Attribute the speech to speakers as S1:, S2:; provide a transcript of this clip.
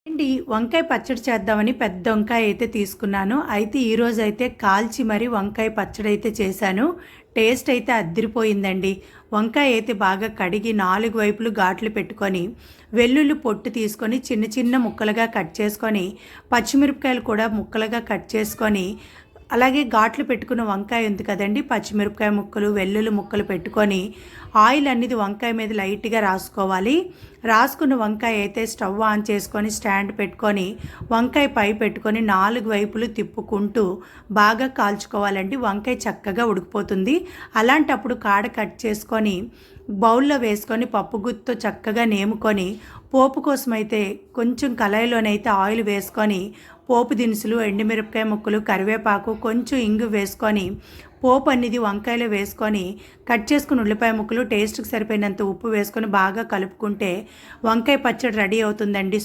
S1: అండి వంకాయ పచ్చడి చేద్దామని పెద్ద వంకాయ అయితే తీసుకున్నాను. అయితే ఈరోజైతే కాల్చి మరి వంకాయ పచ్చడి అయితే చేశాను. టేస్ట్ అయితే అద్దిరిపోయిందండి. వంకాయ అయితే బాగా కడిగి 4 వైపులు ఘాట్లు పెట్టుకొని, వెల్లుల్లి పొట్టు తీసుకొని చిన్న చిన్న ముక్కలుగా కట్ చేసుకొని, పచ్చిమిరపకాయలు కూడా ముక్కలుగా కట్ చేసుకొని, అలాగే ఘాట్లు పెట్టుకున్న వంకాయ ఉంది కదండి, పచ్చిమిరపకాయ ముక్కలు వెల్లుల్లి ముక్కలు పెట్టుకొని ఆయిల్ అనేది వంకాయ మీద లైట్గా రాసుకోవాలి. రాసుకున్న వంకాయ అయితే స్టవ్ ఆన్ చేసుకొని స్టాండ్ పెట్టుకొని వంకాయ పై పెట్టుకొని 4 వైపులు తిప్పుకుంటూ బాగా కాల్చుకోవాలండి. వంకాయ చక్కగా ఉడికిపోతుంది. అలాంటప్పుడు కాడ కట్ చేసుకొని బౌల్లో వేసుకొని పప్పు గుత్తితో చక్కగా నేముకొని పోపు కోసమైతే కొంచెం కళాయిలోనైతే ఆయిల్ వేసుకొని పోపు దినుసులు, ఎండుమిరపకాయ ముక్కలు, కరివేపాకు, కొంచెం ఇంగు వేసుకొని పోపు అనేది వంకాయలో వేసుకొని కట్ చేసుకుని ఉల్లిపాయ ముక్కలు, టేస్ట్కి సరిపోయినంత ఉప్పు వేసుకొని బాగా కలుపుకుంటే వంకాయ పచ్చడి రెడీ అవుతుందండి.